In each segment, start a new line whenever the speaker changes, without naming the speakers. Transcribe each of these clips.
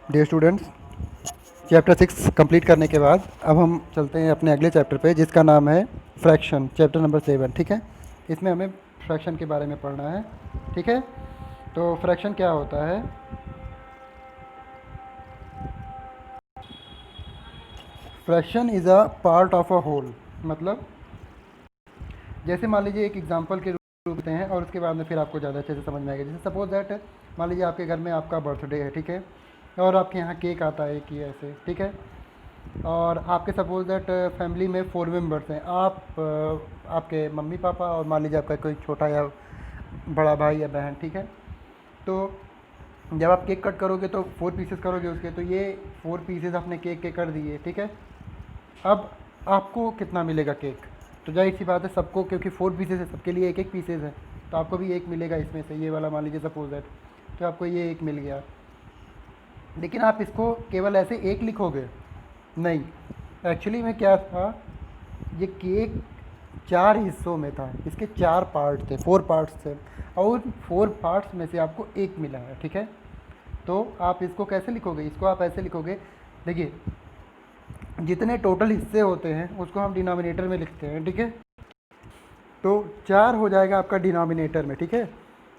Dear students, chapter 6 complete करने के बाद अब हम चलते हैं अपने अगले चैप्टर पे, जिसका नाम है फ्रैक्शन, चैप्टर नंबर 7। ठीक है, इसमें हमें फ्रैक्शन के बारे में पढ़ना है। ठीक है, तो फ्रैक्शन क्या होता है? Fraction is a part of a whole. मतलब जैसे मान लीजिए एक एग्जांपल के रूप में हैं और उसके बाद में फिर आपको ज़्यादा अच्छे से समझ में आएगा। जैसे सपोज दैट मान लीजिए आपके घर में आपका बर्थडे है, ठीक है, और आपके यहाँ केक आता है कि ऐसे, ठीक है, और आपके सपोज दैट फैमिली में 4 मेंबर्स हैं। आप आपके मम्मी पापा और मान लीजिए आपका कोई छोटा या बड़ा भाई या बहन, ठीक है। तो जब आप केक कट करोगे तो 4 पीसेस करोगे उसके, तो ये 4 पीसेस आपने केक के कर दिए, ठीक है। अब आपको कितना मिलेगा केक? तो जाहिर सी बात है सबको, क्योंकि 4 पीसेस है, सबके लिए एक एक पीसेस है, तो आपको भी एक मिलेगा इसमें से, ये वाला मान लीजिए सपोज दैट, तो आपको ये एक मिल गया। लेकिन आप इसको केवल ऐसे एक लिखोगे? नहीं, एक्चुअली में क्या था, ये केक 4 हिस्सों में था, इसके 4 पार्ट थे, 4 पार्ट्स थे, और उन 4 पार्ट्स में से आपको एक मिला है, ठीक है। तो आप इसको कैसे लिखोगे? इसको आप ऐसे लिखोगे, देखिए, जितने टोटल हिस्से होते हैं उसको हम डिनोमिनेटर में लिखते हैं, ठीक है। तो 4 हो जाएगा आपका डिनोमिनेटर में, ठीक है,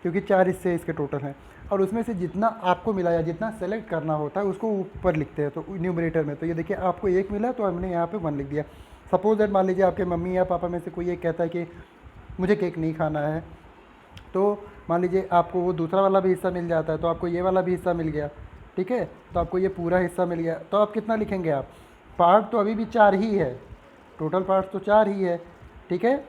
क्योंकि 4 हिस्से इसके टोटल हैं, और उसमें से जितना आपको मिला या जितना सेलेक्ट करना होता है उसको ऊपर लिखते हैं, तो न्यूमरेटर में। तो ये देखिए आपको एक मिला तो हमने यहाँ पे 1 लिख दिया। सपोज दैट मान लीजिए आपके मम्मी या पापा में से कोई एक कहता है कि मुझे केक नहीं खाना है, तो मान लीजिए आपको वो दूसरा वाला भी हिस्सा मिल जाता है, तो आपको ये वाला भी हिस्सा मिल गया, ठीक है, तो आपको ये पूरा हिस्सा मिल गया। तो आप कितना लिखेंगे? आप पार्ट तो अभी भी 4 ही है, टोटल पार्ट तो 4 ही है, ठीक है,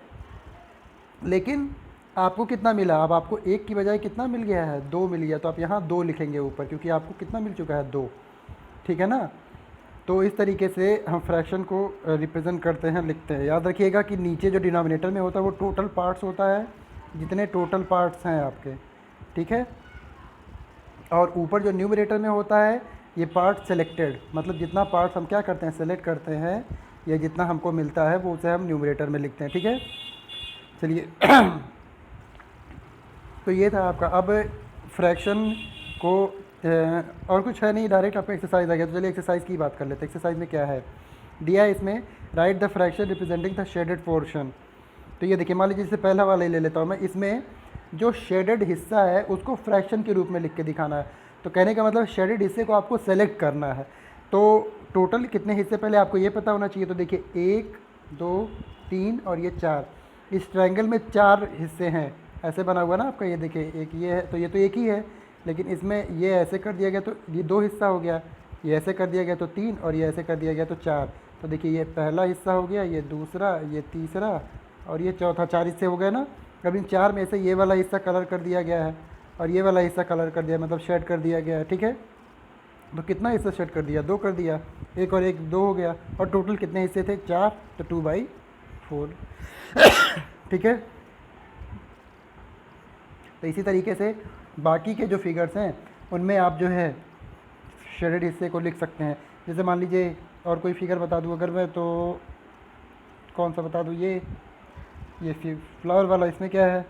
लेकिन आपको कितना मिला? अब आपको एक की बजाय कितना मिल गया है? 2 मिल गया, तो आप यहाँ 2 लिखेंगे ऊपर, क्योंकि आपको कितना मिल चुका है? 2, ठीक है ना। तो इस तरीके से हम फ्रैक्शन को रिप्रेजेंट करते हैं, लिखते हैं। याद रखिएगा कि नीचे जो डिनोमिनेटर में होता है वो टोटल पार्ट्स होता है, जितने टोटल पार्ट्स हैं आपके, ठीक है, और ऊपर जो न्यूमरेटर में होता है ये पार्ट सेलेक्टेड, मतलब जितना पार्ट्स हम क्या करते हैं, सेलेक्ट करते हैं, या जितना हमको मिलता है वो उसे हम न्यूमरेटर में लिखते हैं, ठीक है। चलिए तो ये था आपका। अब फ्रैक्शन को और कुछ है नहीं, डायरेक्ट आपका एक्सरसाइज आ गया। तो चलिए एक्सरसाइज की बात कर लेते हैं। एक्सरसाइज में क्या है दिया है? इसमें right the fraction representing the shaded portion. तो ये देखिए, मान लीजिए जैसे पहला वाला ही ले लेता हूँ मैं, इसमें जो शेडेड हिस्सा है उसको फ्रैक्शन के रूप में लिख के दिखाना है। तो कहने का मतलब शेडेड हिस्से को आपको सेलेक्ट करना है। तो टोटल कितने हिस्से पहले आपको ये पता होना चाहिए। तो देखिए 1 2 3 और ये 4, इस ट्रायंगल में 4 हिस्से हैं, ऐसे बना हुआ ना आपका। ये देखिए एक ये है, तो ये तो एक ही है, लेकिन इसमें ये ऐसे कर दिया गया तो ये 2 हिस्सा हो गया, ये ऐसे कर दिया गया तो 3, और ये ऐसे कर दिया गया तो 4। तो देखिए ये पहला हिस्सा हो गया, ये दूसरा, ये तीसरा और ये चौथा, 4 हिस्से हो गए ना। अब इन 4 में से ये वाला हिस्सा कलर कर दिया गया है और ये वाला हिस्सा कलर कर दिया, मतलब शेड कर दिया गया है, ठीक है। तो कितना हिस्सा शेड कर दिया? 2 कर दिया, एक और एक 2 हो गया, और टोटल कितने हिस्से थे? 4, तो 2/4, ठीक है। तो इसी तरीके से बाकी के जो फिगर्स हैं उनमें आप जो है शेडेड हिस्से को लिख सकते हैं। जैसे मान लीजिए और कोई फिगर बता दूँ अगर मैं, तो कौन सा बता दूँ? ये फ्लावर वाला, इसमें क्या है,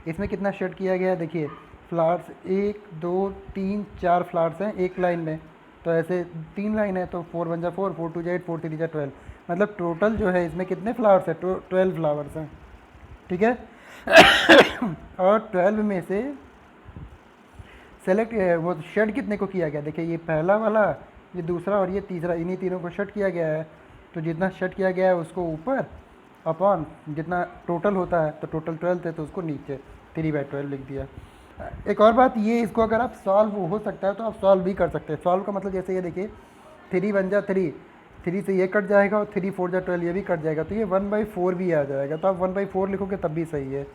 इसमें कितना शेड किया गया है? देखिए फ्लावर्स 1 2 3 4 फ्लावर्स हैं एक लाइन में, तो ऐसे 3 लाइन है, तो 4 1 जा 4, 4 2 जा 8, 4 3 जा 12, मतलब टोटल जो है इसमें कितने फ्लावर्स हैं? 12 फ्लावर्स हैं, ठीक है। और 12 में से सेलेक्ट वो शेड कितने को किया गया? देखिए ये पहला वाला, ये दूसरा और ये तीसरा, इन्हीं तीनों को शेड किया गया है। तो जितना शेड किया गया है उसको ऊपर अपॉन जितना टोटल होता है, तो टोटल 12 थे तो उसको नीचे 3/12 लिख दिया। एक और बात ये, इसको अगर आप सॉल्व हो सकता है तो आप सॉल्व भी कर सकते हैं। सॉल्व का मतलब जैसे ये देखिए 3 1 जा 3, 3 से ये कट जाएगा और 3 4 जा 12 ये भी कट जाएगा, तो ये 1/4 भी आ जाएगा। तो आप 1/4 लिखोगे तब भी सही है।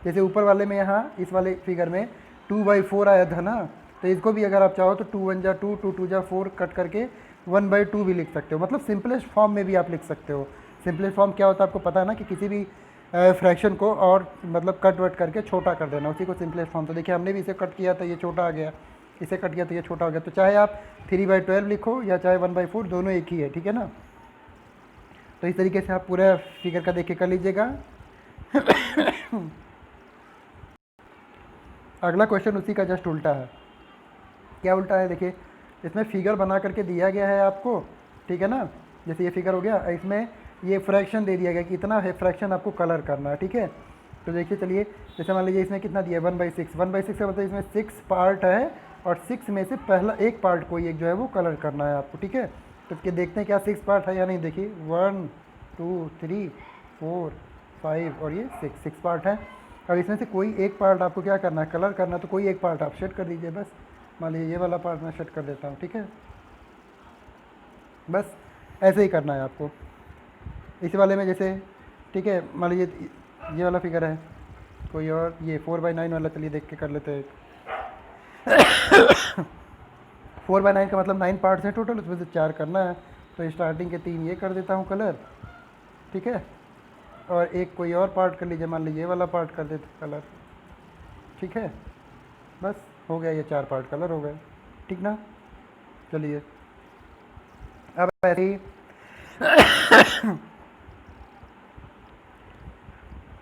जैसे ऊपर वाले में यहाँ इस वाले फिगर में 2/4 आया था ना, तो इसको भी अगर आप चाहो तो 2 1 जा 2, 2 2 जा 4 कट करके 1/2 भी लिख सकते हो। मतलब सिंपलेस्ट फॉर्म में भी आप लिख सकते हो। सिंपलेस्ट फॉर्म क्या होता है आपको पता है ना, कि किसी भी फ्रैक्शन को और मतलब कट वट करके छोटा कर देना, उसी को सिंपलेस्ट फॉर्म। तो देखिए हमने भी इसे कट किया था, ये छोटा आ गया, इसे कट किया तो ये छोटा हो गया। तो चाहे आप 3/12 लिखो या चाहे 1/4, दोनों एक ही है, ठीक है ना। तो इस तरीके से आप पूरा फिगर का देख के कर लीजिएगा। अगला क्वेश्चन उसी का जस्ट उल्टा है। क्या उल्टा है देखिए, इसमें फिगर बना करके दिया गया है आपको, ठीक है ना, जैसे ये फिगर हो गया, इसमें ये फ्रैक्शन दे दिया गया कि इतना है फ्रैक्शन आपको कलर करना है, ठीक है। तो देखिए चलिए, जैसे मान लीजिए इसमें कितना दिया है 1/6, 1/6 का मतलब इसमें 6 पार्ट है और 6 में से पहला एक पार्ट कोई एक जो है वो कलर करना है आपको, ठीक है। तो इसके देखते हैं क्या 6 पार्ट है या नहीं। देखिए 1 2 3 4 5 और ये 6 पार्ट है। अब इसमें से कोई एक पार्ट आपको क्या करना है, कलर करना है, तो कोई एक पार्ट आप सेट कर दीजिए बस। मान लीजिए ये वाला पार्ट मैं सेट कर देता हूँ, ठीक है। बस ऐसे ही करना है आपको इस वाले में, जैसे ठीक है। मान लीजिए ये वाला फिगर है कोई और, ये 4/9 वाला, चलिए देख के कर लेते हैं। 4/9 का मतलब 9 पार्ट्स हैं टोटल, उसमें से 4 करना है, तो स्टार्टिंग के 3 ये कर देता हूँ कलर, ठीक है। और एक कोई और पार्ट कर लीजिए, मान लीजिए ये वाला पार्ट कर देते कलर, ठीक है। बस हो गया, ये 4 पार्ट कलर हो गए, ठीक ना। चलिए अब ऐसे ही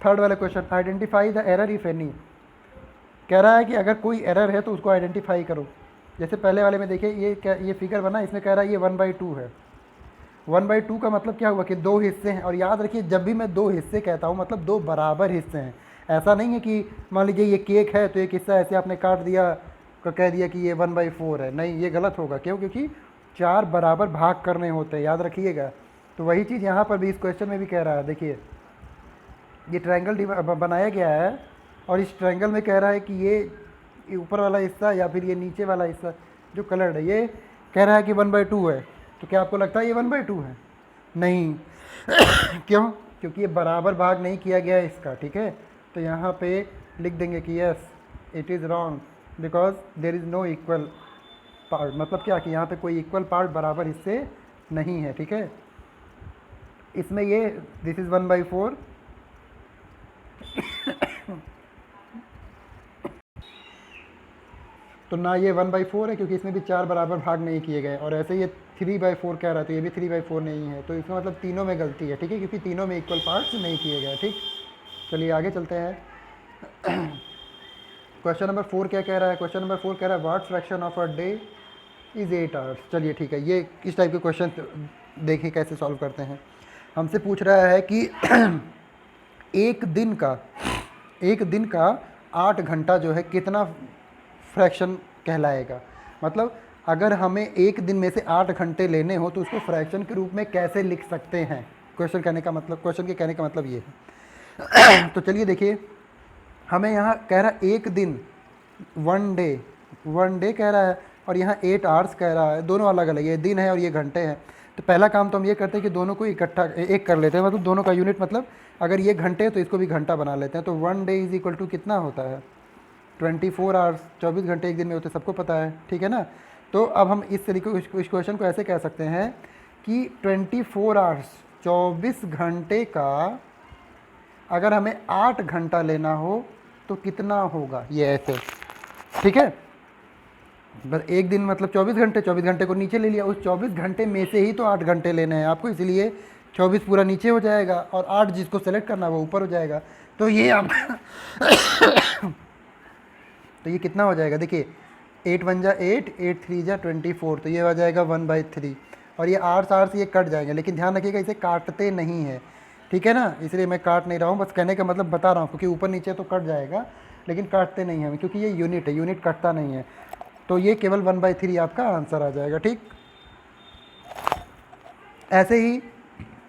थर्ड वाला question, identify the error if any. कह रहा है कि अगर कोई एरर है तो उसको आइडेंटिफाई करो। जैसे पहले वाले में देखिए ये क्या, ये फिगर बना, इसमें कह रहा है ये 1/2 है। 1/2 का मतलब क्या हुआ कि 2 हिस्से हैं। और याद रखिए जब भी मैं 2 हिस्से कहता हूँ मतलब 2 बराबर हिस्से हैं। ऐसा नहीं है कि मान लीजिए ये केक है तो एक हिस्सा ऐसे आपने काट दिया, कह दिया कि ये 1/4 है, नहीं, ये गलत होगा। क्यों? क्योंकि 4 बराबर भाग करने होते हैं, याद रखिएगा। तो वही चीज़ यहाँ पर भी इस क्वेश्चन में भी कह रहा है। देखिए ये ट्रायंगल बनाया गया है और इस ट्रायंगल में कह रहा है कि ये ऊपर वाला हिस्सा या फिर ये नीचे वाला हिस्सा जो कलर्ड है, ये कह रहा है कि 1/2 है। तो क्या आपको लगता है ये 1/2 है? नहीं। क्यों? क्योंकि ये बराबर भाग नहीं किया गया है इसका, ठीक है। तो यहाँ पे लिख देंगे कि yes it is wrong because there is no equal part. मतलब क्या कि यहाँ पे कोई इक्वल पार्ट बराबर हिस्से नहीं है, ठीक है। इसमें ये दिस इज़ 1/4 तो ना ये 1/4 है क्योंकि इसमें भी 4 बराबर भाग नहीं किए गए, और ऐसे ये 3/4 कह रहा है तो ये भी 3/4 नहीं है। तो इसमें मतलब तीनों में गलती है, ठीक है, क्योंकि तीनों में इक्वल पार्ट्स नहीं किए गए, ठीक। चलिए आगे चलते हैं। क्वेश्चन नंबर 4 क्या कह रहा है? क्वेश्चन नंबर 4 कह रहा है what fraction of a day is 8 hours. चलिए ठीक है, ये किस टाइप के क्वेश्चन देखें कैसे सॉल्व करते हैं। हमसे पूछ रहा है कि एक दिन का 8 घंटा जो है कितना फ्रैक्शन कहलाएगा। मतलब अगर हमें एक दिन में से 8 घंटे लेने हो तो उसको फ्रैक्शन के रूप में कैसे लिख सकते हैं। क्वेश्चन के कहने का मतलब ये है। तो चलिए देखिए, हमें यहाँ कह रहा है एक दिन, वन डे कह रहा है, और यहाँ 8 आवर्स कह रहा है। दोनों अलग अलग, ये दिन है और ये घंटे हैं। तो पहला काम तो हम ये करते हैं कि दोनों को इकट्ठा एक कर लेते हैं, मतलब दोनों का यूनिट, मतलब अगर ये घंटे है तो इसको भी घंटा बना लेते हैं। तो 1 डे इज़ इक्वल टू कितना होता है? 24 आवर्स। 24 घंटे एक दिन में होते, सबको पता है, ठीक है ना। तो अब हम इस तरीके इस क्वेश्चन को ऐसे कह सकते हैं कि 24 आवर्स 24 घंटे का अगर हमें 8 घंटा लेना हो तो कितना होगा, ये ऐसे, ठीक है। बस एक दिन मतलब 24 घंटे, 24 घंटे को नीचे ले लिया, उस 24 घंटे में से ही तो 8 घंटे लेने हैं आपको, इसलिए 24 पूरा नीचे हो जाएगा और 8 जिसको सेलेक्ट करना है वो ऊपर हो जाएगा। तो ये आपका तो ये कितना हो जाएगा? देखिए 8 1 जा 8, 8 3 जा 24, तो ये हो जाएगा 1/3। और ये आर्स ये कट जाएंगे, लेकिन ध्यान रखिएगा इसे काटते नहीं है, ठीक है ना। इसलिए मैं काट नहीं रहा हूँ, बस कहने का मतलब बता रहा हूँ, क्योंकि ऊपर नीचे तो कट जाएगा लेकिन काटते नहीं हैं, क्योंकि ये यूनिट है, यूनिट कटता नहीं है। तो ये केवल 1/3 आपका आंसर आ जाएगा, ठीक। ऐसे ही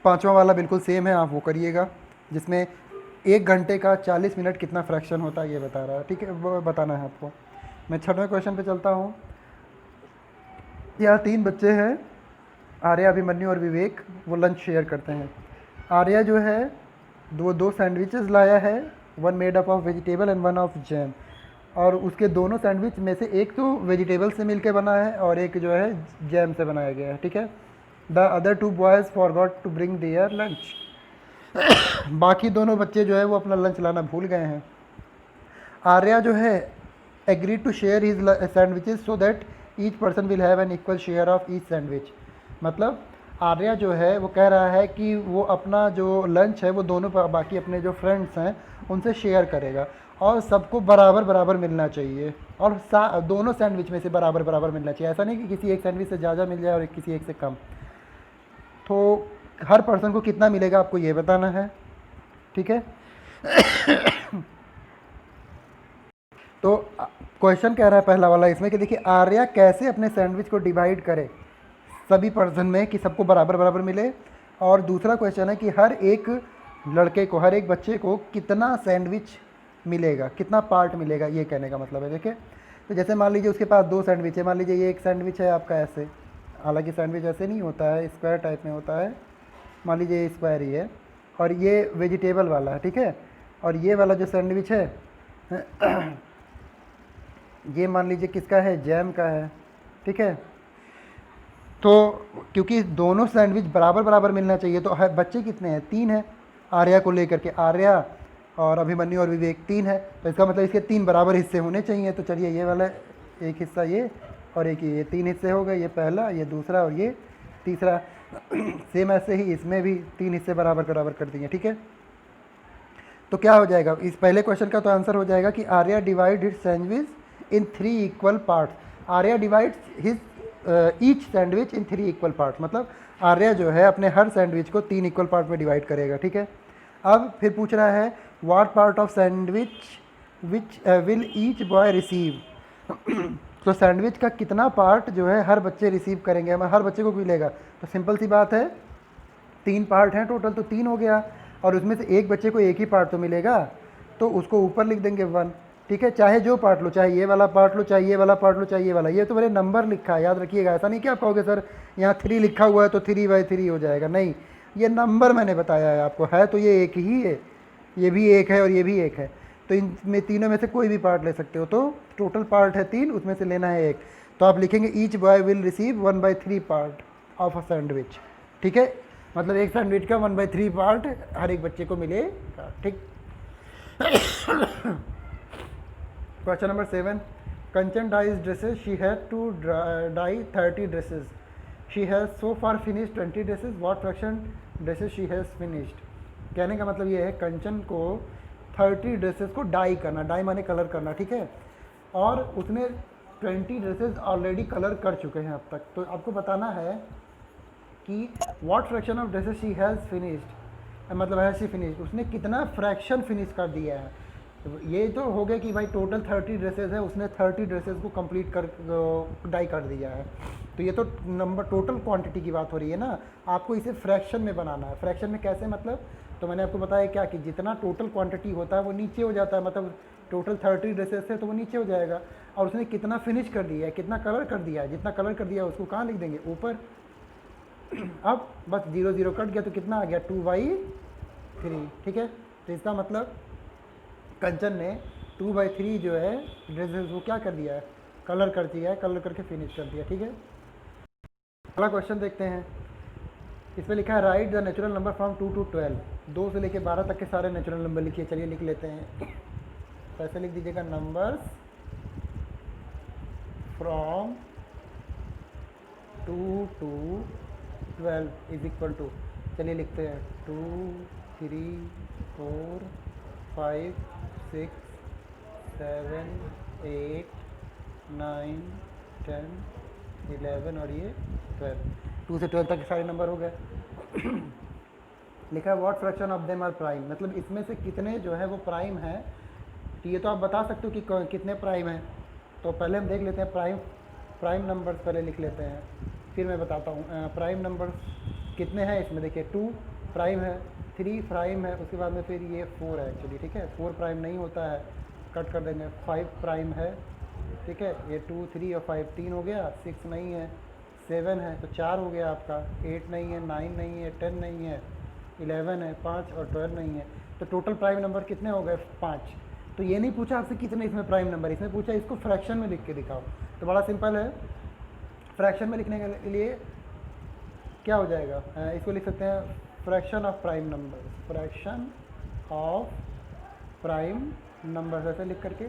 पांचवा वाला बिल्कुल सेम है, आप वो करिएगा, जिसमें 1 घंटे का 40 मिनट कितना फ्रैक्शन होता है ये बता रहा है, ठीक है, वो बताना है आपको। मैं 6वें क्वेश्चन पे चलता हूँ। यहाँ 3 बच्चे हैं, आर्या, अभिमन्यु और विवेक, वो लंच शेयर करते हैं। आर्या जो है दो सैंडविचेस लाया है, one made up of vegetable and one of jam, और उसके दोनों सैंडविच में से एक तो वेजिटेबल से मिलके बना है और एक जो है जैम से बनाया गया है, ठीक है। The other 2 boys forgot to bring their lunch. बाकी दोनों बच्चे जो है वो अपना लंच लाना भूल गए हैं। आर्या जो है agree to share his sandwiches so that each person will have an equal share of each sandwich. मतलब आर्या जो है वो कह रहा है कि वो अपना जो लंच है वो दोनों बाकी अपने जो फ्रेंड्स हैं उनसे शेयर करेगा, और सबको बराबर बराबर मिलना चाहिए, और दोनों सैंडविच में से बराबर बराबर मिलना चाहिए। ऐसा नहीं कि किसी एक सैंडविच से ज़्यादा मिल जाए और किसी एक से कम। तो हर पर्सन को कितना मिलेगा आपको ये बताना है, ठीक है। तो क्वेश्चन कह रहा है पहला वाला इसमें कि देखिए आर्या कैसे अपने सैंडविच को डिवाइड करे सभी पर्सन में कि सबको बराबर बराबर मिले। और दूसरा क्वेश्चन है कि हर एक लड़के को, हर एक बच्चे को कितना सैंडविच मिलेगा, कितना पार्ट मिलेगा, ये कहने का मतलब है। देखिए तो जैसे मान लीजिए उसके पास दो सैंडविच है, मान लीजिए ये एक सैंडविच है आपका ऐसे, हालांकि सैंडविच ऐसे नहीं होता है, स्क्वायर टाइप में होता है, मान लीजिए ये स्क्वायर ही है, और ये वेजिटेबल वाला है, ठीक है। और ये वाला जो सैंडविच है ये मान लीजिए किसका है, जैम का है, ठीक है। तो क्योंकि दोनों सैंडविच बराबर बराबर मिलना चाहिए, तो है बच्चे कितने हैं, 3 है, आर्या को लेकर के, आर्या और अभिमन्यु और विवेक 3 है, तो इसका मतलब इसके 3 बराबर हिस्से होने चाहिए। तो चलिए ये वाला एक हिस्सा ये और एक ये 3 हिस्से हो गए, ये पहला, ये दूसरा और ये तीसरा। सेम ऐसे ही इसमें भी 3 हिस्से बराबर बराबर कर दिए, ठीक है। तो क्या हो जाएगा, इस पहले क्वेश्चन का तो आंसर हो जाएगा कि Arya divide his sandwich in 3 equal parts. Arya divides his each sandwich in 3 equal parts, मतलब आर्या जो है अपने हर सैंडविच को 3 इक्वल पार्ट में डिवाइड करेगा, ठीक है। अब फिर पूछ रहा है what part of sandwich which will each boy receive. तो सैंडविच का कितना पार्ट जो है हर बच्चे रिसीव करेंगे, हमें हर बच्चे को मिलेगा। तो सिंपल सी बात है, 3 पार्ट हैं टोटल, तो 3 हो गया, और उसमें से एक बच्चे को एक ही पार्ट तो मिलेगा, तो उसको ऊपर लिख देंगे 1, ठीक है। चाहे जो पार्ट लो, चाहे ये वाला पार्ट लो, चाहे ये वाला पार्ट लो, चाहे ये वाला, ये तो मेरे नंबर लिखा है, याद रखिएगा। ऐसा नहीं कि आप कहोगे सर यहाँ 3 लिखा हुआ है तो 3/3 हो जाएगा, नहीं, ये नंबर मैंने बताया है आपको, है तो ये एक ही है, ये भी एक है और ये भी एक है, तो इनमें तीनों में से कोई भी पार्ट ले सकते हो। तो टोटल पार्ट है 3, उसमें से लेना है एक, तो आप लिखेंगे each boy will receive 1/3 part of a sandwich, ठीक है। मतलब एक सैंडविच का 1/3 पार्ट हर एक बच्चे को मिलेगा, ठीक। Question number 7, Kanchan dyes dresses, she had to dye 30 dresses, she has so far finished 20 dresses, what fraction dresses she has finished. कहने का मतलब ये है कंचन को 30 ड्रेसेस को डाई करना, डाई माने कलर करना, ठीक है, और उसने 20 ड्रेसेस ऑलरेडी कलर कर चुके हैं अब तक। तो आपको बताना है कि what fraction of dresses she has finished, मतलब हैज़ शी फिनिश्ड, उसने कितना फ्रैक्शन फिनिश कर दिया है। तो ये तो हो गया कि भाई टोटल 30 ड्रेसेस है, उसने 30 ड्रेसेस को कंप्लीट कर डाई कर दिया है। तो ये तो नंबर टोटल क्वांटिटी की बात हो रही है ना, आपको इसे फ्रैक्शन में बनाना है। फ्रैक्शन में कैसे, मतलब तो मैंने आपको बताया क्या कि जितना टोटल क्वांटिटी होता है वो नीचे हो जाता है, मतलब टोटल 30 ड्रेसेस है तो वो नीचे हो जाएगा, और उसने कितना फिनिश कर दिया है, कितना कलर कर दिया है, जितना कलर कर दिया है उसको कहाँ लिख देंगे, ऊपर। अब बस 0 0 कट गया तो कितना आ गया, 2/3, ठीक है। तो इसका मतलब कंचन ने 2/3 जो है ड्रेसेस वो क्या कर दिया है, कलर कर दिया है, कलर करके फिनिश कर दिया, ठीक है। अगला क्वेश्चन देखते हैं, इसमें लिखा है right the natural number from 2 to 12, 2 से लेके 12 तक के सारे नेचुरल नंबर लिखिए। चलिए लिख लेते हैं, तो ऐसे लिख दीजिएगा numbers from 2 to 12 is equal to, चलिए लिखते हैं 2 3 4 5 6 7 8 9 10 11 और ये 12, 2 से 12 तक के सारे नंबर हो गए। लिखा है what fraction of them are prime, मतलब इसमें से कितने जो है वो प्राइम है। तो ये तो आप बता सकते हो कि कितने प्राइम हैं, तो पहले हम देख लेते हैं प्राइम नंबर्स पहले लिख लेते हैं, फिर मैं बताता हूँ प्राइम नंबर्स कितने हैं। इसमें देखिए 2 प्राइम है, 3 प्राइम है, उसके बाद में फिर ये 4 है एक्चुअली, ठीक है, 4 प्राइम नहीं होता है, कट कर देंगे, 5 प्राइम है, ठीक है, ये 2 3 और 5 3 हो गया, 6 नहीं है, 7 है तो 4 हो गया आपका, 8 नहीं है, 9 नहीं है, 10 नहीं है, 11 है, 5 और 12 नहीं है। तो टोटल प्राइम नंबर कितने हो गए, 5। तो ये नहीं पूछा आपसे कितने इसमें प्राइम नंबर, इसमें पूछा इसको फ्रैक्शन में लिख के दिखाओ। तो बड़ा सिंपल है, फ्रैक्शन में लिखने के लिए क्या हो जाएगा, इसको लिख सकते हैं fraction of prime number, fraction of prime number, ऐसे लिख करके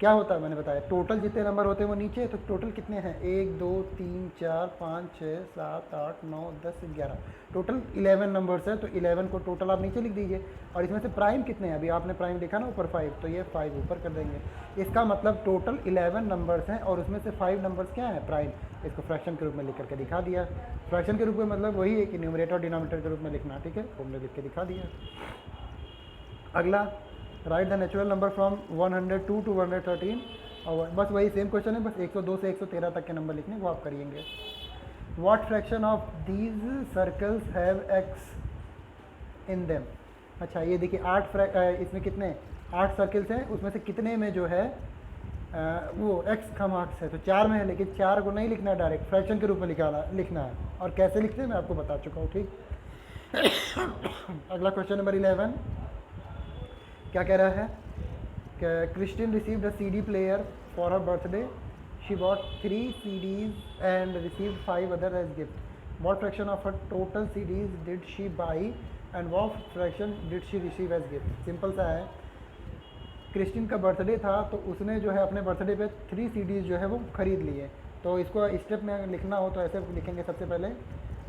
क्या होता है मैंने बताया, टोटल जितने नंबर होते हैं वो नीचे, तो टोटल कितने हैं 1 2 3 4 5 6 7 8 9 10 11, टोटल 11 नंबर्स है। तो 11 को टोटल आप नीचे लिख दीजिए, और इसमें से प्राइम कितने हैं, अभी आपने प्राइम लिखा ना ऊपर 5, तो ये 5 ऊपर कर देंगे। इसका मतलब टोटल 11 नंबर्स हैं और उसमें से 5 नंबर्स क्या है प्राइम। इसको फ्रैक्शन के रूप में लिख करके दिखा दिया। फ्रैक्शन के रूप में मतलब वही है कि न्यूमरेटर और डिनोमिनेटर के रूप में लिखना, ठीक है, हमने लिख के दिखा दिया। अगला, write the natural number from 102 to 113, और बस वही सेम क्वेश्चन है, बस 102 से 113 तक के नंबर लिखने, वो आप करिएंगे। What fraction of these circles have X in them. अच्छा ये देखिए 8 इसमें कितने 8 सर्कल्स हैं, उसमें से कितने में जो है वो एक्स का मार्क्स है, तो 4 में है, लेकिन 4 को नहीं लिखना है डायरेक्ट, फ्रैक्शन के रूप में लिखना है। और कैसे लिखते हैं मैं आपको बता चुका हूँ, ठीक। अगला क्वेश्चन नंबर 11 क्या कह रहा है कि Christine received a CD player for her birthday, she bought 3 CDs and received 5 other as gift. What fraction of her total CDs did she buy and what fraction did she receive as gift. Simple सा है, Kristin का birthday था तो उसने जो है अपने birthday पे 3 CDs जो है वो ख़रीद लिए। तो इसको स्टेप में लिखना हो तो ऐसे लिखेंगे, सबसे पहले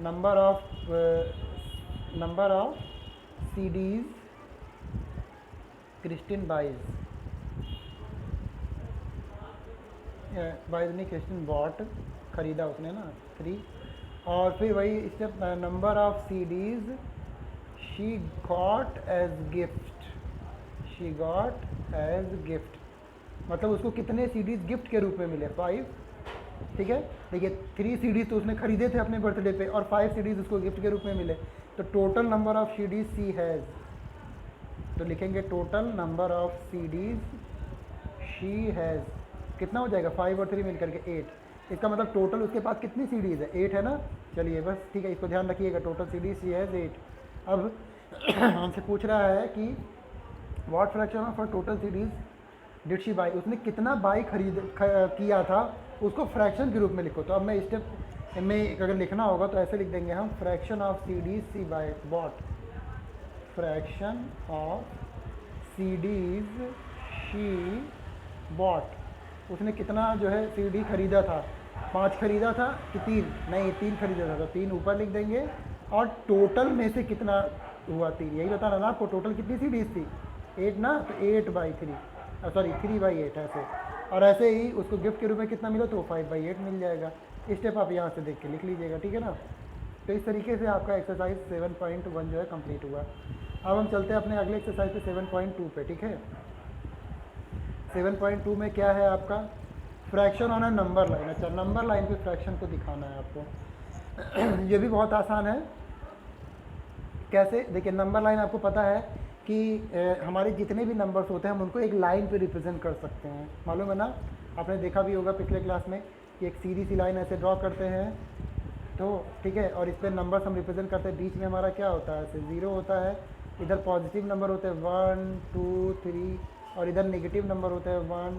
number of CDs Christine buys नहीं, क्रिस्टिन बॉट, ख़रीदा उसने ना 3, और फिर वही step number of CDs she got as gift, she got as gift, मतलब उसको कितने CDs गिफ्ट के रूप में मिले 5, ठीक है। देखिए 3 CDs तो उसने खरीदे थे अपने बर्थडे पे और 5 CDs उसको गिफ्ट के रूप में मिले, तो total number of CDs she has, तो लिखेंगे total number of CDs she has, कितना हो जाएगा 5 और 3 मिलकर के 8। इसका मतलब टोटल उसके पास कितनी CDs है 8 है ना। चलिए बस ठीक है, इसको ध्यान रखिएगा, टोटल CDs शी हैज़ 8। अब हमसे पूछ रहा है कि what fraction of her total CDs did she by, उसने कितना बाई किया था, उसको फ्रैक्शन के रूप में लिखो। तो अब मैं स्टेप में अगर लिखना होगा तो ऐसे लिख देंगे हम, fraction of CDs she buy bought, fraction of CDs she bought, उसने कितना जो है CD खरीदा था, 5 खरीदा था कि 3, नहीं 3 खरीदा था, तो 3 ऊपर लिख देंगे, और टोटल में से कितना हुआ 3, यही बताना ना आपको, टोटल कितनी CDs थी 8 ना, तो 8/3, सॉरी 3/8 ऐसे, और ऐसे ही उसको गिफ्ट के रूप में कितना मिला तो 5/8 मिल जाएगा। स्टेप आप यहाँ से देख के लिख लीजिएगा, ठीक है ना। तो इस तरीके से आपका एक्सरसाइज 7.1 जो है कंप्लीट हुआ। अब हम चलते हैं अपने अगले एक्सरसाइज पे 7.2 पे, ठीक है। 7.2 में क्या है आपका, fraction on a number line. अच्छा, नंबर लाइन पे फ्रैक्शन को दिखाना है आपको। ये भी बहुत आसान है। कैसे, देखिए नंबर लाइन आपको पता है कि हमारे जितने भी नंबर्स होते हैं हम उनको एक लाइन पे रिप्रेजेंट कर सकते हैं, मालूम है ना, आपने देखा भी होगा पिछले क्लास में कि एक सीधी सी लाइन ऐसे ड्रॉ करते हैं, तो ठीक है, और इस पर नंबर्स हम रिप्रेजेंट करते हैं, बीच में हमारा क्या होता है, ऐसे 0 होता है, इधर पॉजिटिव नंबर होते हैं 1 2 3, और इधर नेगेटिव नंबर होते हैं 1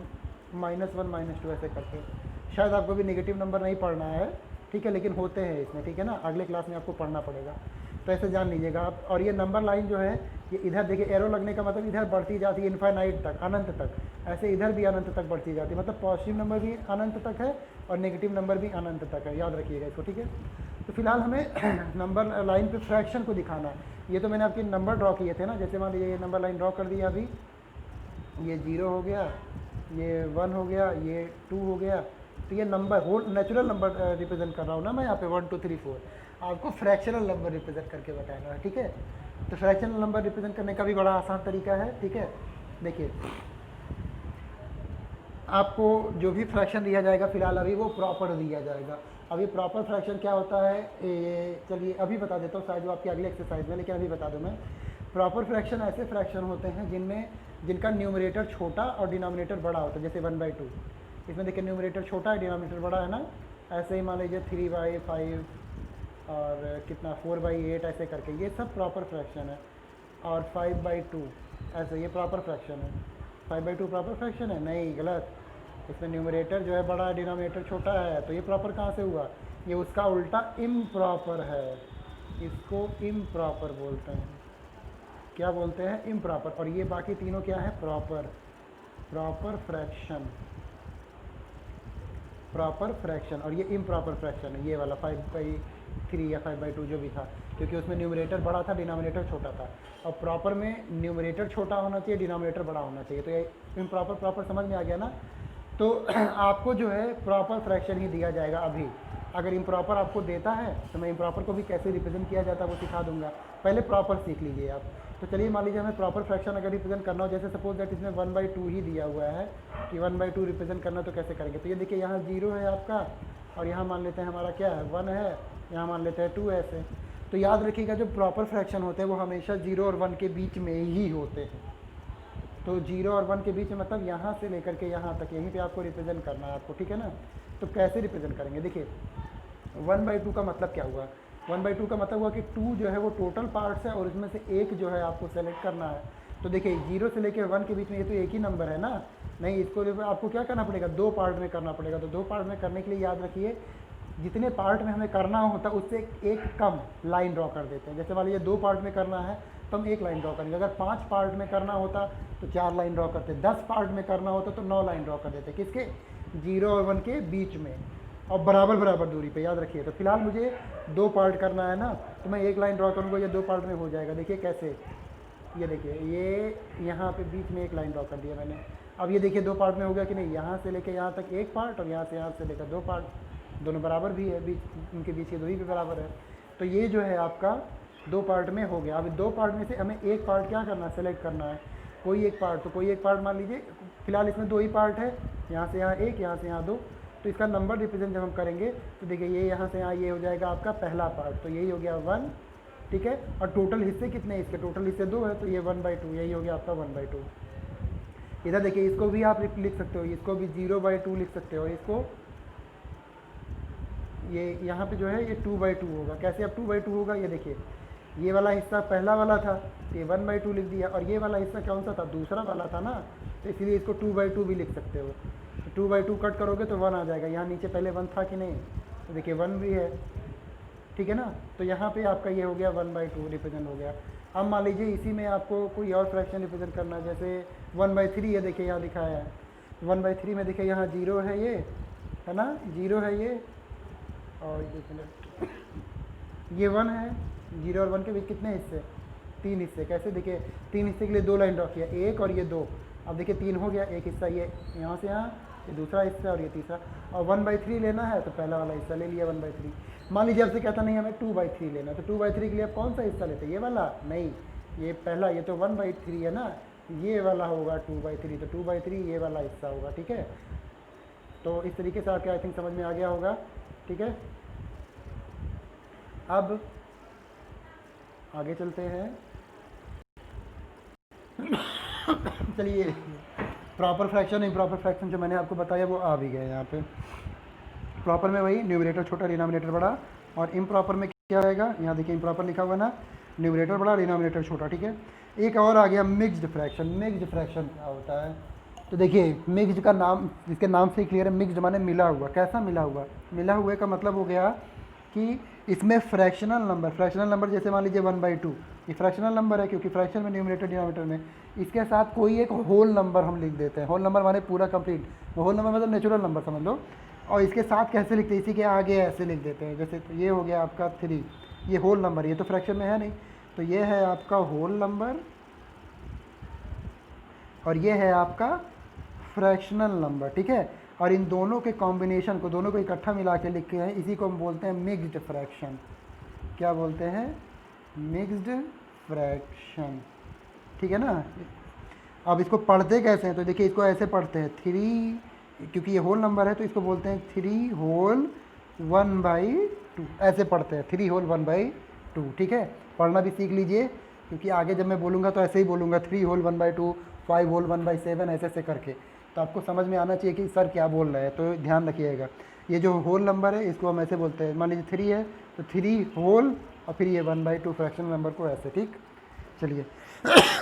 -1 -2 ऐसे करके। शायद आपको भी नेगेटिव नंबर नहीं पढ़ना है, ठीक है, लेकिन होते हैं इसमें, ठीक है ना, अगले क्लास में आपको पढ़ना पड़ेगा, तो ऐसे जान लीजिएगा आप। और ये नंबर लाइन जो है ये इधर देखिए एरो लगने का मतलब इधर बढ़ती जाती है इनफाइनाइट तक, अनंत तक, ऐसे इधर भी अनंत तक बढ़ती जाती है, मतलब पॉजिटिव नंबर भी अनंत तक है और नेगेटिव नंबर भी अनंत तक है, याद रखिएगा इसको, ठीक है। तो फिलहाल हमें नंबर लाइन पे फ्रैक्शन को दिखाना है। ये तो मैंने आपके नंबर ड्रॉ किए थे ना, जैसे मान लीजिए ये नंबर लाइन ड्रॉ कर दिया, अभी ये 0 हो गया, ये 1 हो गया, ये 2 हो गया, तो ये number whole natural number represent कर रहा हूँ ना मैं यहाँ पे 1 2 3 4, आपको फ्रैक्शनल नंबर रिप्रेजेंट करके बताएगा, ठीक है। तो फ्रैक्शनल नंबर रिप्रेजेंट करने का भी बड़ा आसान तरीका है, ठीक है। देखिए आपको जो भी फ्रैक्शन दिया जाएगा फिलहाल अभी वो प्रॉपर दिया जाएगा। अभी प्रॉपर फ्रैक्शन क्या होता है, ये चलिए अभी बता देता हूँ, शायद वो आपकी अगले एक्सरसाइज में, लेकिन अभी बता दूँ मैं। प्रॉपर फ्रैक्शन ऐसे फ्रैक्शन होते हैं जिनका न्यूमरेटर छोटा और डिनोमिनेटर बड़ा होता है, जैसे 1/2। इसमें देखिए न्यूमरेटर छोटा है, डिनोमिनेटर बड़ा है ना। ऐसे ही मान लीजिए 3/5 और कितना 4/8 ऐसे करके, ये सब प्रॉपर फ्रैक्शन है। और 5/2 ऐसे, ये प्रॉपर फ्रैक्शन है। 5/2 प्रॉपर फ्रैक्शन है? नहीं, गलत। इसमें न्यूमरेटर जो है बड़ा है, डिनोमिनेटर छोटा है, तो ये प्रॉपर कहाँ से हुआ? ये उसका उल्टा इम्प्रॉपर है, इसको इम्प्रॉपर बोलते हैं। क्या बोलते हैं? इम्प्रॉपर। और ये बाकी तीनों क्या है? Proper. Proper fraction, proper fraction, और ये इम्प्रॉपर फ्रैक्शन है, ये वाला 5/3 या 5/2 जो भी था, क्योंकि उसमें न्यूमरेटर बड़ा था, डिनोमिनेटर छोटा था। और प्रॉपर में न्यूमरेटर छोटा होना चाहिए, डिनोमिनेटर बड़ा होना चाहिए। तो ये इम्प्रॉपर प्रॉपर समझ में आ गया ना। तो आपको जो है प्रॉपर फ्रैक्शन ही दिया जाएगा अभी। अगर इम्प्रॉपर आपको देता है तो मैं इम्प्रॉपर को भी कैसे रिप्रेजेंट किया जाता है वो सिखा दूंगा, पहले प्रॉपर सीख लीजिए आप। तो चलिए मान लीजिए हमें प्रॉपर फ्रैक्शन अगर रिप्रेजेंट करना हो, जैसे सपोज दैट इसमें 1/2 ही दिया हुआ है कि 1/2 रिप्रेजेंट करना, तो कैसे करेंगे। तो ये देखिए यहाँ 0 है आपका, और यहाँ मान लेते हैं हमारा क्या है 1 है, यहाँ मान लेते हैं 2 ऐसे। तो याद रखिएगा जो प्रॉपर फ्रैक्शन होते हैं वो हमेशा 0 और 1 के बीच में ही होते हैं। तो 0 और 1 के बीच में मतलब यहाँ से लेकर के यहाँ तक, यहीं पे आपको रिप्रेजेंट करना है आपको, ठीक है ना। तो कैसे रिप्रेजेंट करेंगे, देखिए 1/2 का मतलब क्या हुआ, 1/2 का मतलब हुआ कि 2 जो है वो टोटल पार्ट्स है और उसमें से एक जो है आपको सेलेक्ट करना है। तो देखिए 0 से लेकर 1 के बीच में ये तो एक ही नंबर है ना, नहीं इसको आपको क्या करना पड़ेगा, 2 पार्ट में करना पड़ेगा। तो 2 पार्ट में करने के लिए याद रखिए जितने पार्ट में हमें करना होता है उससे एक कम लाइन ड्रॉ कर देते हैं। जैसे मान लीजिए 2 पार्ट में करना है तो हम 1 लाइन ड्रॉ करेंगे, अगर 5 पार्ट में करना होता तो 4 लाइन ड्रॉ करते, 10 पार्ट में करना होता तो 9 लाइन ड्रॉ कर देते, किसके 0 और 1 के बीच में, और बराबर बराबर दूरी पे, याद रखिए। तो फिलहाल मुझे 2 पार्ट करना है ना, तो मैं 1 लाइन ड्रॉ करूँगा, ये 2 पार्ट में हो जाएगा। देखिए कैसे, ये देखिए ये यहाँ पे बीच में 1 लाइन ड्रॉ कर दिया मैंने। अब ये देखिए 2 पार्ट में हो गया कि नहीं, यहाँ से लेकर यहाँ तक 1 पार्ट और यहाँ से लेकर 2 पार्ट, दोनों बराबर भी है, बीच उनके बीच की दूरी भी बराबर है। तो ये जो है आपका 2 पार्ट में हो गया। अब 2 पार्ट में से हमें 1 पार्ट क्या करना है, सेलेक्ट करना है, कोई एक पार्ट। तो कोई एक पार्ट मान लीजिए, फिलहाल इसमें 2 ही पार्ट है, यहाँ से यहाँ 1, यहाँ से यहाँ 2। तो इसका नंबर रिप्रेजेंट जब हम करेंगे तो देखिए ये यहाँ से यहाँ ये हो जाएगा आपका पहला पार्ट, तो यही हो गया 1, ठीक है। और टोटल हिस्से कितने हैं इसके, टोटल हिस्से 2 है, तो ये 1/2, यही हो गया आपका 1/2। इधर देखिए इसको भी आप लिख सकते हो, इसको भी 0/2 लिख सकते हो, इसको ये यहाँ पे जो है ये 2/2 होगा। कैसे अब 2/2 होगा, ये देखिए ये वाला हिस्सा पहला वाला था, ये 1/2 लिख दिया, और ये वाला हिस्सा कौन सा था, दूसरा वाला था ना, तो इसीलिए इसको 2/2 भी लिख सकते हो। तो 2/2 कट करोगे तो 1 आ जाएगा, यहाँ नीचे पहले 1 था कि नहीं, तो देखिए 1 भी है, ठीक है ना। तो यहाँ पे आपका ये हो गया 1/2 रिप्रेजेंट हो गया। अब मान लीजिए इसी में आपको कोई और फ्रैक्शन रिप्रेजेंट करना है, जैसे 1/3 है, देखिए यहाँ दिखाया है 1/3 में, देखिए यहाँ 0 है, ये है ना 0 है ये, और ये 1 है। 0 और 1 के बीच कितने हिस्से, 3 हिस्से। कैसे, देखिए 3 हिस्से के लिए 2 लाइन ड्रॉ किया, 1 और ये 2। अब देखिए 3 हो गया, एक हिस्सा ये यहाँ से यहाँ, ये दूसरा हिस्सा और ये तीसरा। और 1/3 लेना है तो पहला वाला हिस्सा ले लिया 1/3। मान लीजिए आपसे कहता नहीं हमें 2/3 लेना, तो 2/3 के लिए आप कौन सा हिस्सा लेते हैं, ये वाला नहीं, ये पहला, ये तो 1/3 है ना, ये वाला होगा 2/3, तो 2/3 ये वाला हिस्सा होगा, ठीक है। तो इस तरीके से आपके आई थिंक समझ में आ गया होगा, ठीक है। अब आगे चलते हैं। चलिए प्रॉपर फ्रैक्शन इम्प्रॉपर फ्रैक्शन जो मैंने आपको बताया वो आ भी गए यहाँ पे। प्रॉपर में वही न्यूमरेटर छोटा डिनोमिनेटर बड़ा, और इम्प्रॉपर में क्या रहेगा, यहाँ देखिए इम्प्रॉपर लिखा हुआ ना, न्यूमरेटर बड़ा डिनोमिनेटर छोटा, ठीक है। एक और आ गया मिक्स्ड फ्रैक्शन। मिक्स्ड फ्रैक्शन क्या होता है, तो देखिए मिक्स्ड का नाम, इसके नाम से ही क्लियर है, मिक्स्ड माने मिला हुआ। कैसा मिला हुआ, मिला हुए का मतलब हो गया कि इसमें फ्रैक्शनल नंबर जैसे मान लीजिए 1/2, ये फ्रैक्शनल नंबर है क्योंकि फ्रैक्शन में न्यूमरेटर डिनोमिनेटर में, इसके साथ कोई एक होल नंबर हम लिख देते हैं। होल नंबर माने पूरा कंप्लीट, होल नंबर मतलब नेचुरल नंबर समझ लो। और इसके साथ कैसे लिखते हैं, इसी के आगे ऐसे लिख देते हैं, जैसे तो ये हो गया आपका 3, ये होल नंबर, ये तो फ्रैक्शन में है नहीं, तो ये है आपका होल नंबर और ये है आपका फ्रैक्शनल नंबर, ठीक है। और इन दोनों के कॉम्बिनेशन को, दोनों को इकट्ठा मिला के लिखे हैं, इसी को हम बोलते हैं मिक्स्ड फ्रैक्शन। क्या बोलते हैं, मिक्स्ड फ्रैक्शन, ठीक है ना। अब इसको पढ़ते कैसे हैं, तो देखिए इसको ऐसे पढ़ते हैं 3, क्योंकि ये होल नंबर है तो इसको बोलते हैं 3 होल 1/2, ऐसे पढ़ते हैं 3 होल 1/2, ठीक है। पढ़ना भी सीख लीजिए, क्योंकि आगे जब मैं बोलूँगा तो ऐसे ही बोलूँगा 3 होल 1/2, 5 होल 1/7, ऐसे ऐसे करके, तो आपको समझ में आना चाहिए कि सर क्या बोल रहे हैं, तो ध्यान रखिएगा। ये जो होल नंबर है इसको हम ऐसे बोलते हैं, मान लीजिए 3 है तो 3 होल और फिर ये 1/2 फ्रैक्शन नंबर को ऐसे, ठीक। चलिए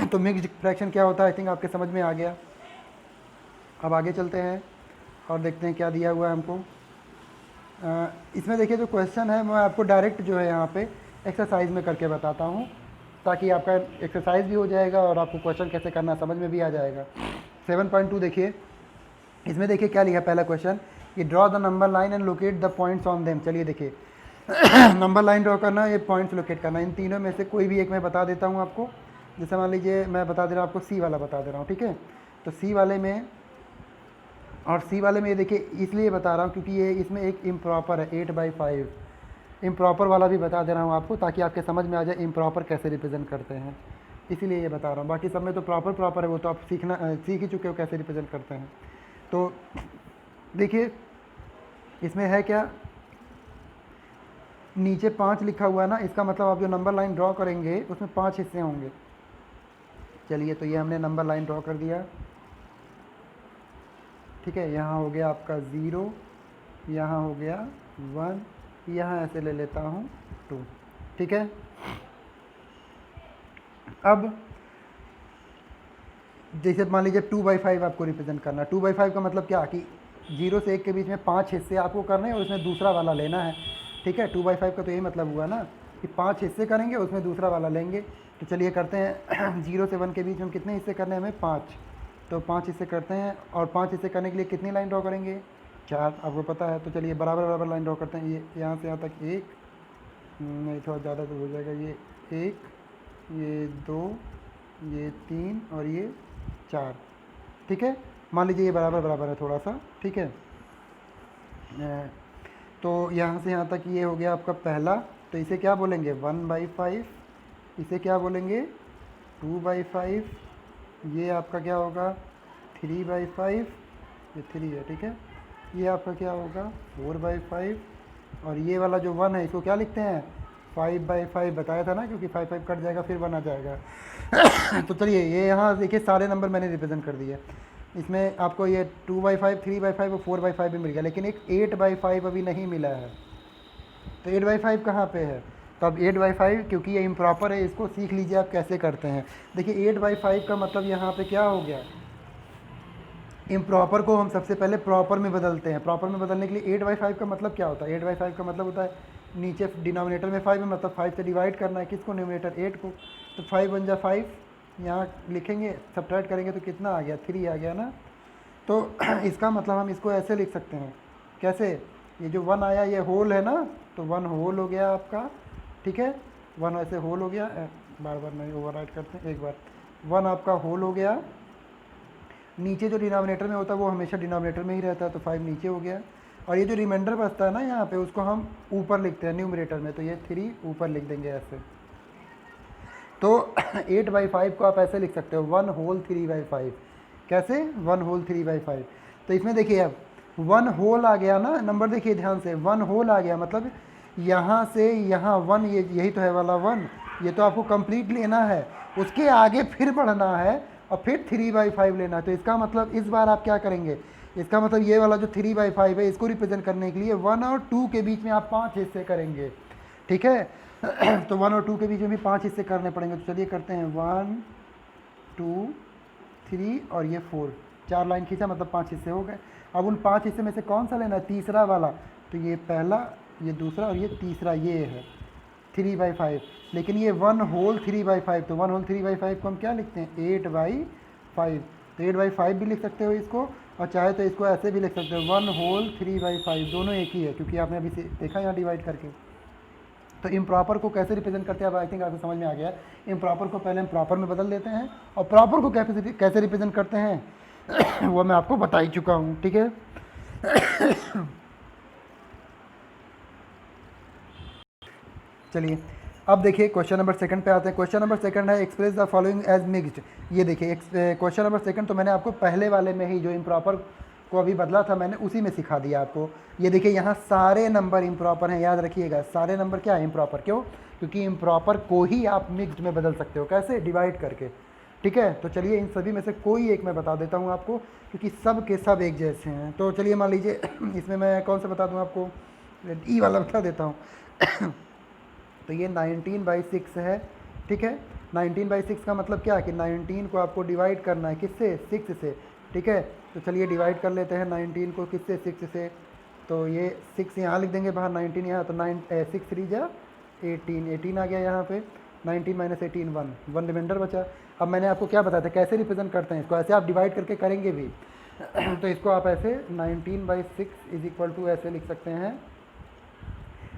तो मिक्स्ड फ्रैक्शन क्या होता है, आई थिंक आपके समझ में आ गया। अब आगे चलते हैं और देखते हैं क्या दिया हुआ है हमको। इसमें देखिए जो क्वेश्चन है मैं आपको डायरेक्ट जो है यहाँ पे एक्सरसाइज में करके बताता हूँ, ताकि आपका एक्सरसाइज भी हो जाएगा और आपको क्वेश्चन कैसे करना समझ में भी आ जाएगा। 7.2 देखिए, इसमें देखिए क्या लिखा पहला क्वेश्चन कि draw the number line and locate the points on them. चलिए देखिए नंबर लाइन ड्रॉ करना, ये पॉइंट्स लोकेट करना, इन तीनों में से कोई भी एक मैं बता देता हूँ आपको। जैसे मान लीजिए मैं बता दे रहा हूँ आपको, सी वाला बता दे रहा हूँ, ठीक है। तो सी वाले में, और सी वाले में ये देखिए इसलिए बता रहा हूँ क्योंकि ये इसमें एक इम्प्रॉपर है 8/5, इम्प्रॉपर वाला भी बता दे रहा हूँ आपको ताकि आपके समझ में आ जाए इम्प्रॉपर कैसे रिप्रेजेंट करते हैं, इसीलिए ये बता रहा हूँ। बाकी सब में तो प्रॉपर है, वो तो आप सीख ही चुके हो कैसे रिप्रेजेंट करते हैं। तो देखिए इसमें है क्या, नीचे 5 लिखा हुआ है ना, इसका मतलब आप जो नंबर लाइन ड्रॉ करेंगे उसमें 5 हिस्से होंगे। चलिए तो ये हमने नंबर लाइन ड्रॉ कर दिया, ठीक है। यहाँ हो गया आपका 0, यहाँ हो गया 1, यहाँ ऐसे ले लेता हूँ 2, ठीक है। अब जैसे मान लीजिए 2/5 आपको रिप्रेजेंट करना, 2/5 का मतलब क्या कि 0 से 1 के बीच में 5 हिस्से आपको करने हैं और उसमें दूसरा वाला लेना है, ठीक है। 2/5 का तो यही मतलब हुआ ना कि 5 हिस्से करेंगे उसमें दूसरा वाला लेंगे। तो चलिए करते हैं 0 से 1 के बीच में कितने हिस्से करने हैं हमें, 5। तो 5 हिस्से करते हैं, और 5 हिस्से करने के लिए कितनी लाइन ड्रॉ करेंगे, 4, आपको पता है। तो चलिए बराबर लाइन ड्रॉ करते हैं, ये यहाँ से यहाँ तक 1, नहीं थोड़ा ज़्यादा तो हो जाएगा, ये 1, ये 2, ये 3 और ये 4, ठीक है। मान लीजिए ये बराबर है थोड़ा सा, ठीक है। तो यहाँ से यहाँ तक ये हो गया आपका पहला, तो इसे क्या बोलेंगे 1/5, इसे क्या बोलेंगे 2/5, ये आपका क्या होगा 3/5, ये 3 है, ठीक है। ये आपका क्या होगा 4/5, और ये वाला जो 1 है इसको क्या लिखते हैं 5/5, बताया था ना, क्योंकि 5 कट जाएगा फिर 1 आ जाएगा। तो चलिए ये यहाँ देखिए सारे नंबर मैंने रिप्रेजेंट कर दिए। इसमें आपको ये 2/5, 3/5 और 4/5 भी मिल गया, लेकिन एक 8/5 अभी नहीं मिला है। तो 8/5 कहाँ पे है, तो अब 8/5 क्योंकि ये इम्प्रॉपर है, इसको सीख लीजिए आप कैसे करते हैं। देखिए 8/5 का मतलब यहाँ पे क्या हो गया, इम्प्रॉपर को हम सबसे पहले प्रॉपर में बदलते हैं। प्रॉपर में बदलने के लिए 8/5 का मतलब क्या होता है, 8/5 का मतलब होता है नीचे डिनोमिनेटर में 5 है, मतलब 5 से डिवाइड करना है किसको, न्यूमरेटर 8 को। तो 5 बन जा 5, यहाँ लिखेंगे, सब्ट्रैक्ट करेंगे तो कितना आ गया 3 आ गया ना। तो इसका मतलब हम इसको ऐसे लिख सकते हैं, कैसे, ये जो 1 आया ये होल है ना, तो 1 होल हो गया आपका, ठीक है। 1 ऐसे होल हो गया, बार नहीं ओवरराइट करते हैं, एक बार 1 आपका होल हो गया। नीचे जो डिनोमिनेटर में होता है वो हमेशा डिनोमिनेटर में ही रहता है, तो 5 नीचे हो गया। और ये जो रिमाइंडर बचता है ना यहाँ पे, उसको हम ऊपर लिखते हैं न्यूमरेटर में, तो ये 3 ऊपर लिख देंगे ऐसे। तो 8/5 को आप ऐसे लिख सकते हो 1 होल 3/5, कैसे 1 होल 3/5। तो इसमें देखिए अब 1 होल आ गया ना, नंबर देखिए ध्यान से, 1 होल आ गया मतलब यहाँ से यहाँ 1, ये यही तो है वाला 1, ये तो आपको कंप्लीट लेना है, उसके आगे फिर बढ़ना है और फिर 3/5 लेना है। तो इसका मतलब इस बार आप क्या करेंगे, इसका मतलब ये वाला जो 3/5 है इसको रिप्रेजेंट करने के लिए 1 और 2 के बीच में आप 5 हिस्से करेंगे, ठीक है। तो 1 और 2 के बीच में भी 5 हिस्से करने पड़ेंगे। तो चलिए करते हैं 1 2 3 और ये 4, 4 लाइन खींचा मतलब 5 हिस्से हो गए। अब उन 5 हिस्से में से कौन सा लेना है, तीसरा वाला। तो ये पहला, ये दूसरा और ये तीसरा, ये है 3/5। लेकिन ये 1 होल 3/5, तो 1 होल 3/5 को हम क्या लिखते हैं 8/5। तो 8/5 भी लिख सकते हो इसको, और चाहे तो इसको ऐसे भी लिख सकते हो 1 होल 3/5, दोनों एक ही है क्योंकि आपने अभी से देखा यहाँ डिवाइड करके। तो इम्प्रॉपर को कैसे रिप्रेजेंट करते हैं, अब आई थिंक आपको समझ में आ गया। इम्प्रॉपर को पहले हम प्रॉपर में बदल देते हैं, और प्रॉपर को कैसे रिप्रेजेंट करते हैं वो मैं आपको बता ही चुका हूँ, ठीक है। चलिए अब देखिए क्वेश्चन नंबर 2 पे आते हैं। क्वेश्चन नंबर 2 है express the following as mixed. ये देखिए क्वेश्चन नंबर 2 तो मैंने आपको पहले वाले में ही जो इम्प्रॉपर को अभी बदला था मैंने उसी में सिखा दिया आपको। ये देखिए यहाँ सारे नंबर इम्प्रॉपर हैं, याद रखिएगा सारे नंबर क्या है इम्प्रॉपर, क्यों, क्योंकि इम्प्रॉपर को ही आप मिक्स्ड में बदल सकते हो, कैसे, डिवाइड करके, ठीक है। तो चलिए इन सभी में से कोई एक मैं बता देता हूँ आपको, क्योंकि सब के सब एक जैसे हैं। तो चलिए मान लीजिए इसमें मैं कौन सा बता दूँ आपको, ई वाला बता देता हूँ। तो ये 19/6 है, ठीक है। 19/6 का मतलब क्या है कि 19 को आपको डिवाइड करना है, किससे, 6 से, ठीक है। तो चलिए डिवाइड कर लेते हैं 19 को किससे, 6 से। तो ये 6 यहाँ लिख देंगे बाहर, 19 यहाँ, तो 6 3 जा 18 आ गया यहाँ पे। 19 माइनस 18 1, 1 रिमाइंडर बचा। अब मैंने आपको क्या बताया था कैसे रिप्रेजेंट करते हैं इसको, ऐसे आप डिवाइड करके करेंगे भी तो इसको आप ऐसे 19/6 इज इक्वल टू ऐसे लिख सकते हैं।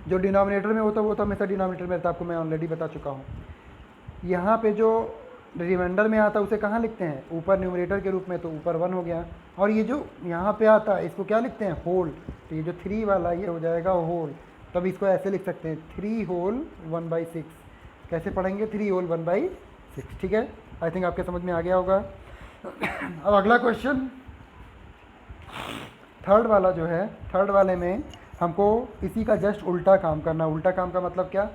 जो डिनोमिनेटर में होता है वो तो हमेशा डिनोमिनेटर में रहता है, आपको मैं ऑलरेडी बता चुका हूँ। यहाँ पे जो रिमाइंडर में आता है उसे कहाँ लिखते हैं, ऊपर न्यूमरेटर के रूप में, तो ऊपर 1 हो गया। और ये जो यहाँ पे आता है इसको क्या लिखते हैं, होल। तो ये जो 3 वाला ये हो जाएगा होल, तब इसको ऐसे लिख सकते हैं 3 होल 1/6। कैसे पढ़ेंगे, 3 होल 1/6। ठीक है, आई थिंक आपके समझ में आ गया होगा। अब अगला क्वेश्चन थर्ड वाला जो है, थर्ड वाले में हमको इसी का जस्ट उल्टा काम करना। उल्टा काम का मतलब क्या,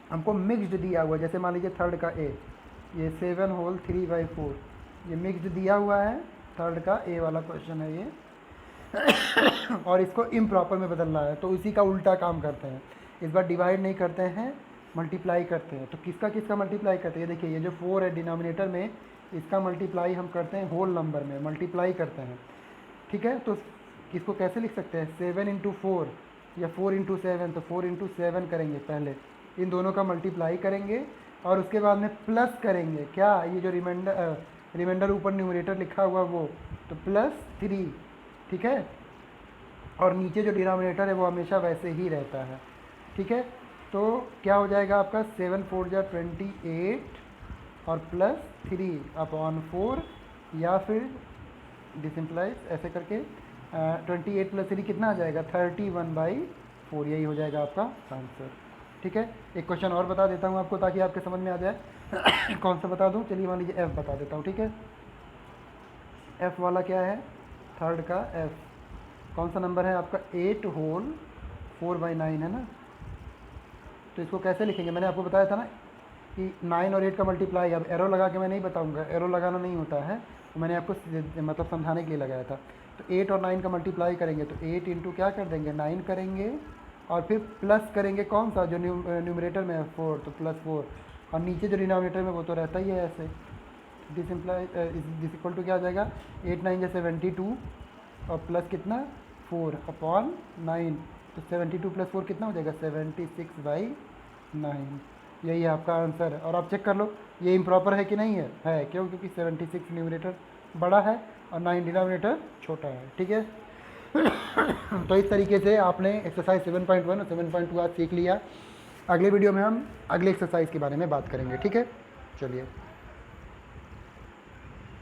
हमको मिक्स्ड दिया हुआ है, जैसे मान लीजिए थर्ड का ए, ये 7 होल 3/4, ये मिक्स्ड दिया हुआ है, थर्ड का ए वाला क्वेश्चन है ये और इसको इम्प्रॉपर में बदलना है, तो इसी का उल्टा काम करते हैं। इस बार डिवाइड नहीं करते हैं, मल्टीप्लाई करते हैं। तो किसका किसका मल्टीप्लाई करते हैं, ये देखिए ये जो 4 है डिनोमिनेटर में, इसका मल्टीप्लाई हम करते हैं होल नंबर में, मल्टीप्लाई करते हैं। ठीक है, तो इसको कैसे लिख सकते हैं, 7 इंटू 4 या 4 इंटू 7, तो 4 इंटू 7 करेंगे पहले, इन दोनों का मल्टीप्लाई करेंगे और उसके बाद में प्लस करेंगे क्या, ये जो रिमाइंडर ऊपर न्यूमरेटर लिखा हुआ वो, तो +3। ठीक है, और नीचे जो डिनोमिनेटर है वो हमेशा वैसे ही रहता है। ठीक है, तो क्या हो जाएगा आपका 7 4 जा 28 और +3/4, या फिर डिसिम्प्लाइज ऐसे करके 28 + 3 कितना आ जाएगा 31/4, यही हो जाएगा आपका आंसर। ठीक है, एक क्वेश्चन और बता देता हूँ आपको ताकि आपके समझ में आ जाए कौन सा बता दूँ, चलिए मान लीजिए F बता देता हूँ। ठीक है, F वाला क्या है, थर्ड का F कौन सा नंबर है आपका, 8 होल 4/9 है ना। तो इसको कैसे लिखेंगे, मैंने आपको बताया था ना कि 9 और 8 का मल्टीप्लाई, अब एरो लगा के मैं नहीं बताऊंगा, एरो लगाना नहीं होता है, तो मैंने आपको मतलब समझाने के लिए लगाया था। तो 8 और 9 का मल्टीप्लाई करेंगे, तो 8 इंटू क्या कर देंगे 9 करेंगे, और फिर प्लस करेंगे कौन सा, जो न्यूमरेटर में है 4, तो +4, और नीचे जो डिनोमिनेटर में वो तो रहता ही है ऐसे। डिसिम्प्लाई दिस इक्वल टू क्या आ जाएगा, 8 9 जा 72 और प्लस कितना 4/9, तो 72 + 4 कितना हो जाएगा 76/9, यही है आपका आंसर है। और आप चेक कर लो ये इम्प्रॉपर है कि नहीं है क्यों, क्योंकि 76 न्यूमरेटर बड़ा है और 9 डिनोमिनेटर छोटा है। ठीक है तो इस तरीके से आपने एक्सरसाइज 7.1 और 7.2 आज सीख लिया। अगले वीडियो में हम अगले एक्सरसाइज के बारे में बात करेंगे। ठीक है, चलिए।